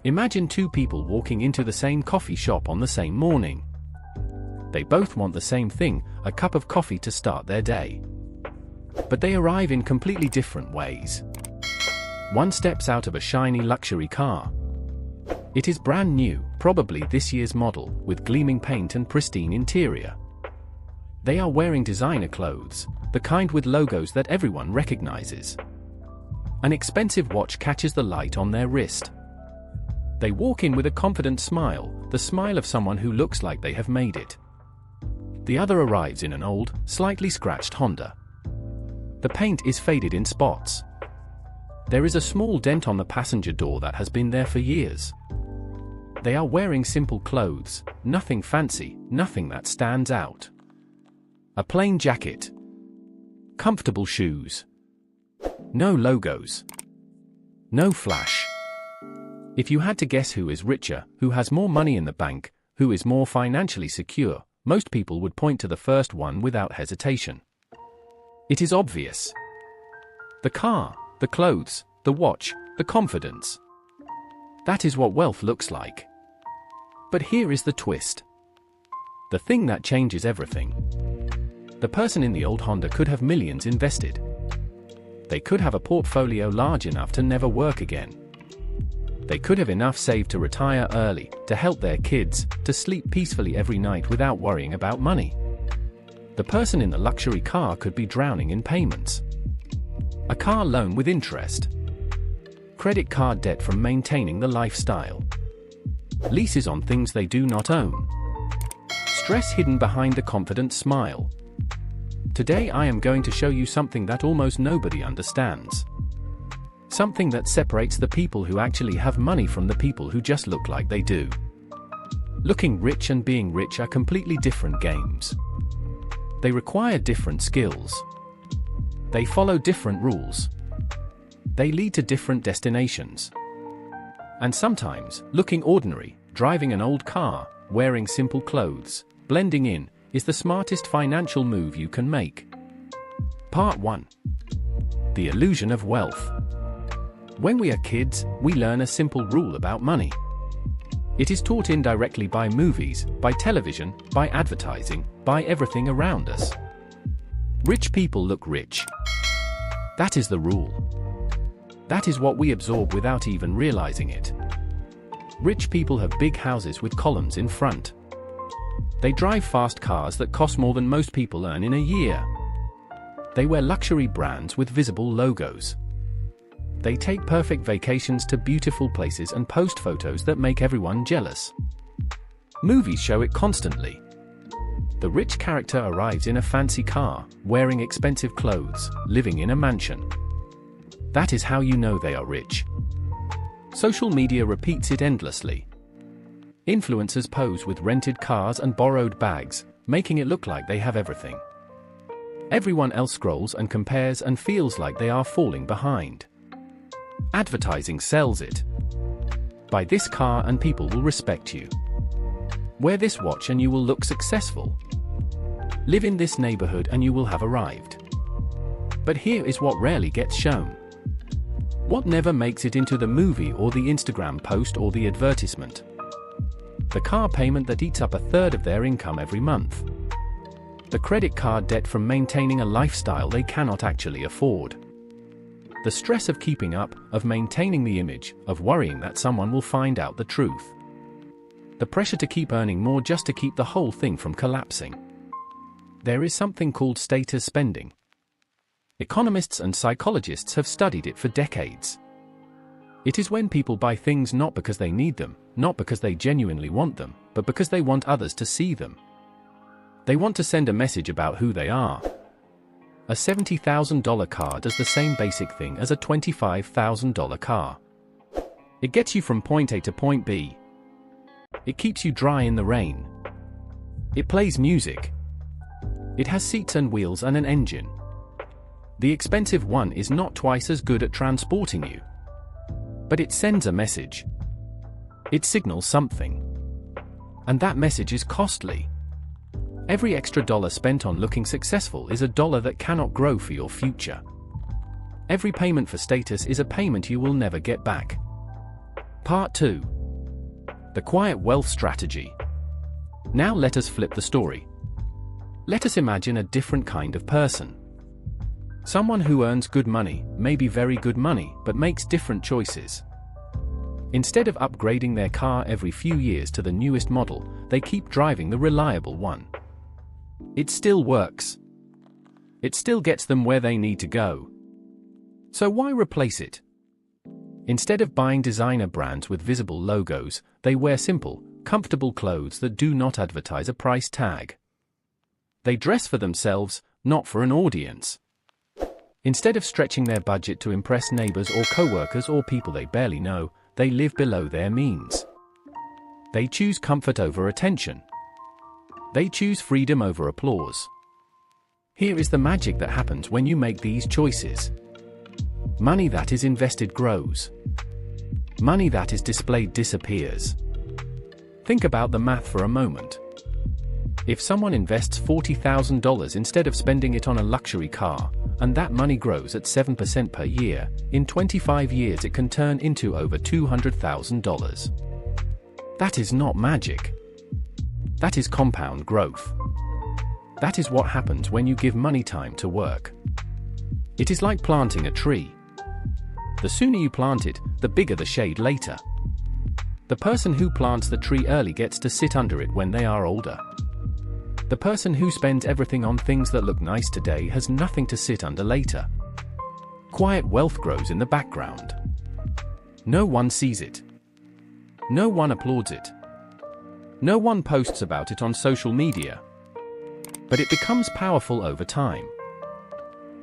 Imagine two people walking into the same coffee shop on the same morning. They both want the same thing, a cup of coffee to start their day. But they arrive in completely different ways. One steps out of a shiny luxury car. It is brand new, probably this year's model, with gleaming paint and pristine interior. They are wearing designer clothes, the kind with logos that everyone recognizes. An expensive watch catches the light on their wrist. They walk in with a confident smile, the smile of someone who looks like they have made it. The other arrives in an old, slightly scratched Honda. The paint is faded in spots. There is a small dent on the passenger door that has been there for years. They are wearing simple clothes, nothing fancy, nothing that stands out. A plain jacket. Comfortable shoes. No logos. No flash. If you had to guess who is richer, who has more money in the bank, who is more financially secure, most people would point to the first one without hesitation. It is obvious. The car, the clothes, the watch, the confidence. That is what wealth looks like. But here is the twist. The thing that changes everything. The person in the old Honda could have millions invested. They could have a portfolio large enough to never work again. They could have enough saved to retire early, to help their kids, to sleep peacefully every night without worrying about money. The person in the luxury car could be drowning in payments. A car loan with interest. Credit card debt from maintaining the lifestyle. Leases on things they do not own. Stress hidden behind the confident smile. Today I am going to show you something that almost nobody understands. Something that separates the people who actually have money from the people who just look like they do. Looking rich and being rich are completely different games. They require different skills. They follow different rules. They lead to different destinations. And sometimes, looking ordinary, driving an old car, wearing simple clothes, blending in, is the smartest financial move you can make. Part 1. The illusion of wealth. When we are kids, we learn a simple rule about money. It is taught indirectly by movies, by television, by advertising, by everything around us. Rich people look rich. That is the rule. That is what we absorb without even realizing it. Rich people have big houses with columns in front. They drive fast cars that cost more than most people earn in a year. They wear luxury brands with visible logos. They take perfect vacations to beautiful places and post photos that make everyone jealous. Movies show it constantly. The rich character arrives in a fancy car, wearing expensive clothes, living in a mansion. That is how you know they are rich. Social media repeats it endlessly. Influencers pose with rented cars and borrowed bags, making it look like they have everything. Everyone else scrolls and compares and feels like they are falling behind. Advertising sells it. Buy this car and people will respect you. Wear this watch and you will look successful. Live in this neighborhood and you will have arrived. But here is what rarely gets shown. What never makes it into the movie or the Instagram post or the advertisement. The car payment that eats up a third of their income every month. The credit card debt from maintaining a lifestyle they cannot actually afford. The stress of keeping up, of maintaining the image, of worrying that someone will find out the truth. The pressure to keep earning more just to keep the whole thing from collapsing. There is something called status spending. Economists and psychologists have studied it for decades. It is when people buy things not because they need them, not because they genuinely want them, but because they want others to see them. They want to send a message about who they are. A $70,000 car does the same basic thing as a $25,000 car. It gets you from point A to point B. It keeps you dry in the rain. It plays music. It has seats and wheels and an engine. The expensive one is not twice as good at transporting you. But it sends a message. It signals something. And that message is costly. Every extra dollar spent on looking successful is a dollar that cannot grow for your future. Every payment for status is a payment you will never get back. Part 2. The quiet wealth strategy. Now let us flip the story. Let us imagine a different kind of person. Someone who earns good money, maybe very good money, but makes different choices. Instead of upgrading their car every few years to the newest model, they keep driving the reliable one. It still works. It still gets them where they need to go. So why replace it? Instead of buying designer brands with visible logos, they wear simple, comfortable clothes that do not advertise a price tag. They dress for themselves, not for an audience. Instead of stretching their budget to impress neighbors or co-workers or people they barely know, they live below their means. They choose comfort over attention. They choose freedom over applause. Here is the magic that happens when you make these choices. Money that is invested grows. Money that is displayed disappears. Think about the math for a moment. If someone invests $40,000 instead of spending it on a luxury car, and that money grows at 7% per year, in 25 years it can turn into over $200,000. That is not magic. That is compound growth. That is what happens when you give money time to work. It is like planting a tree. The sooner you plant it, the bigger the shade later. The person who plants the tree early gets to sit under it when they are older. The person who spends everything on things that look nice today has nothing to sit under later. Quiet wealth grows in the background. No one sees it. No one applauds it. No one posts about it on social media. But it becomes powerful over time.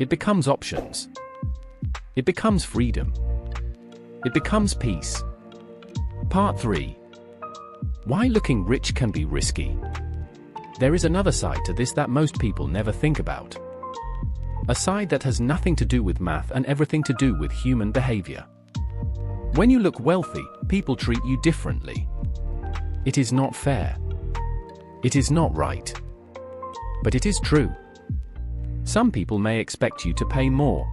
It becomes options. It becomes freedom. It becomes peace. Part 3. Why looking rich can be risky. There is another side to this that most people never think about. A side that has nothing to do with math and everything to do with human behavior. When you look wealthy, people treat you differently. It is not fair. It is not right. But it is true. Some people may expect you to pay more.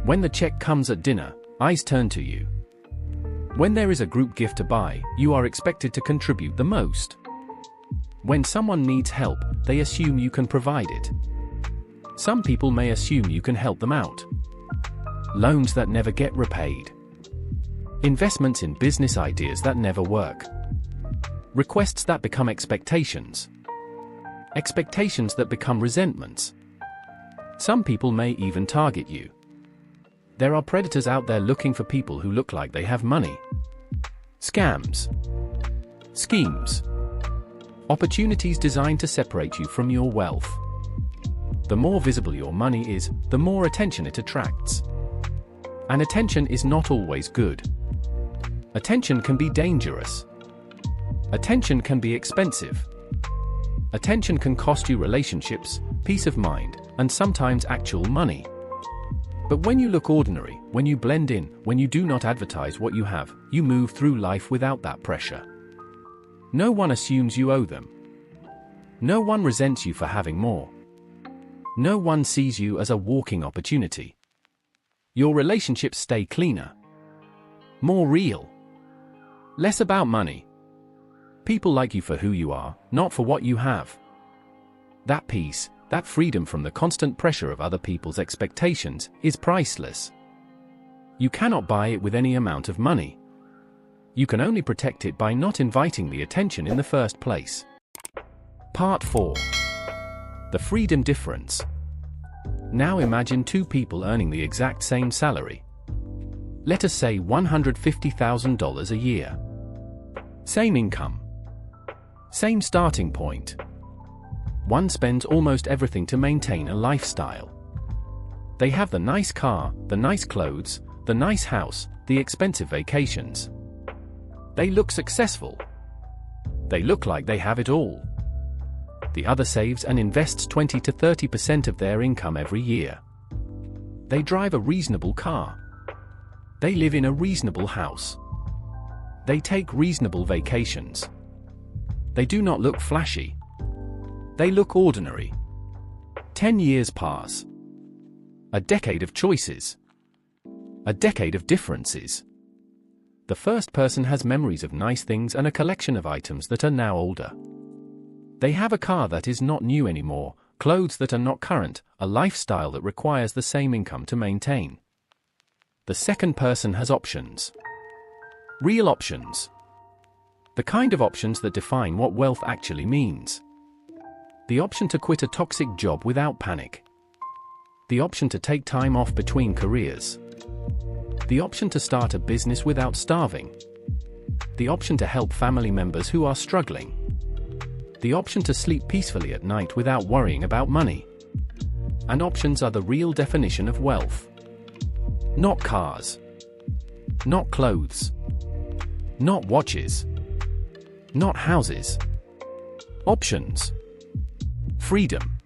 When the check comes at dinner, eyes turn to you. When there is a group gift to buy, you are expected to contribute the most. When someone needs help, they assume you can provide it. Some people may assume you can help them out. Loans that never get repaid. Investments in business ideas that never work. Requests that become expectations. Expectations that become resentments. Some people may even target you. There are predators out there looking for people who look like they have money. Scams. Schemes. Opportunities designed to separate you from your wealth. The more visible your money is, the more attention it attracts. And attention is not always good. Attention can be dangerous. Attention can be expensive. Attention can cost you relationships, peace of mind, and sometimes actual money. But when you look ordinary, when you blend in, when you do not advertise what you have, you move through life without that pressure. No one assumes you owe them. No one resents you for having more. No one sees you as a walking opportunity. Your relationships stay cleaner. More real. Less about money. People like you for who you are, not for what you have. That peace, that freedom from the constant pressure of other people's expectations, is priceless. You cannot buy it with any amount of money. You can only protect it by not inviting the attention in the first place. Part 4. The freedom difference. Now imagine two people earning the exact same salary. Let us say $150,000 a year. Same income. Same starting point. One spends almost everything to maintain a lifestyle. They have the nice car, the nice clothes, the nice house, the expensive vacations. They look successful. They look like they have it all. The other saves and invests 20 to 30% of their income every year. They drive a reasonable car. They live in a reasonable house. They take reasonable vacations. They do not look flashy. They look ordinary. 10 years pass. A decade of choices. A decade of differences. The first person has memories of nice things and a collection of items that are now older. They have a car that is not new anymore, clothes that are not current, a lifestyle that requires the same income to maintain. The second person has options. Real options. The kind of options that define what wealth actually means. The option to quit a toxic job without panic. The option to take time off between careers. The option to start a business without starving. The option to help family members who are struggling. The option to sleep peacefully at night without worrying about money. And options are the real definition of wealth. Not cars. Not clothes. Not watches. Not houses. Options. Freedom.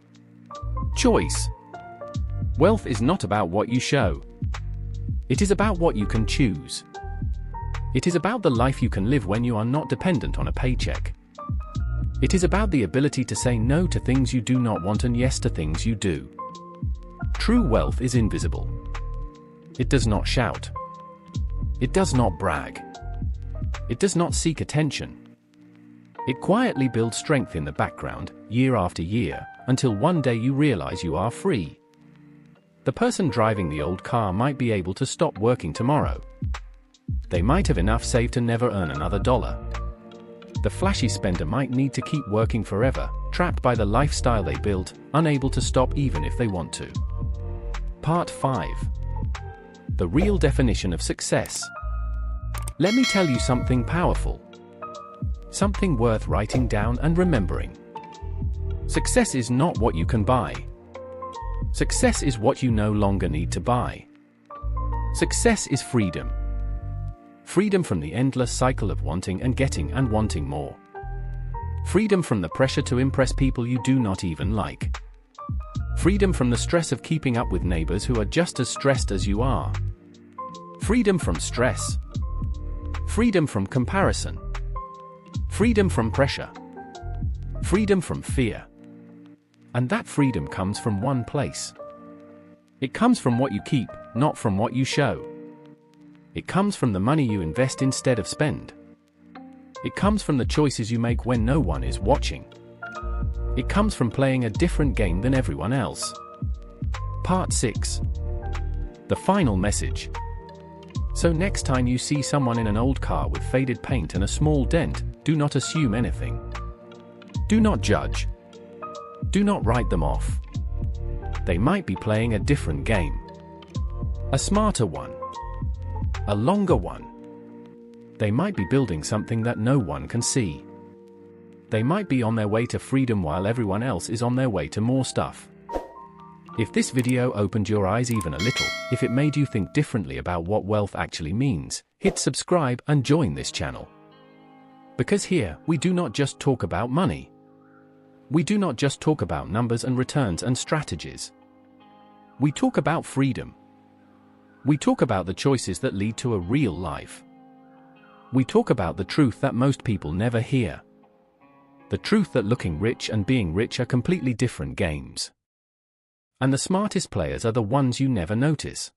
Choice. Wealth is not about what you show. It is about what you can choose. It is about the life you can live when you are not dependent on a paycheck. It is about the ability to say no to things you do not want and yes to things you do. True wealth is invisible. It does not shout. It does not brag. It does not seek attention. It quietly builds strength in the background, year after year, until one day you realize you are free. The person driving the old car might be able to stop working tomorrow. They might have enough saved to never earn another dollar. The flashy spender might need to keep working forever, trapped by the lifestyle they built, unable to stop even if they want to. Part 5. The real definition of success. Let me tell you something powerful. Something worth writing down and remembering. Success is not what you can buy. Success is what you no longer need to buy. Success is freedom. Freedom from the endless cycle of wanting and getting and wanting more. Freedom from the pressure to impress people you do not even like. Freedom from the stress of keeping up with neighbors who are just as stressed as you are. Freedom from stress. Freedom from comparison. Freedom from pressure. Freedom from fear. And that freedom comes from one place. It comes from what you keep, not from what you show. It comes from the money you invest instead of spend. It comes from the choices you make when no one is watching. It comes from playing a different game than everyone else. Part 6. The final message. So next time you see someone in an old car with faded paint and a small dent, do not assume anything. Do not judge. Do not write them off. They might be playing a different game. A smarter one. A longer one. They might be building something that no one can see. They might be on their way to freedom while everyone else is on their way to more stuff. If this video opened your eyes even a little, if it made you think differently about what wealth actually means, hit subscribe and join this channel. Because here, we do not just talk about money. We do not just talk about numbers and returns and strategies. We talk about freedom. We talk about the choices that lead to a real life. We talk about the truth that most people never hear. The truth that looking rich and being rich are completely different games. And the smartest players are the ones you never notice.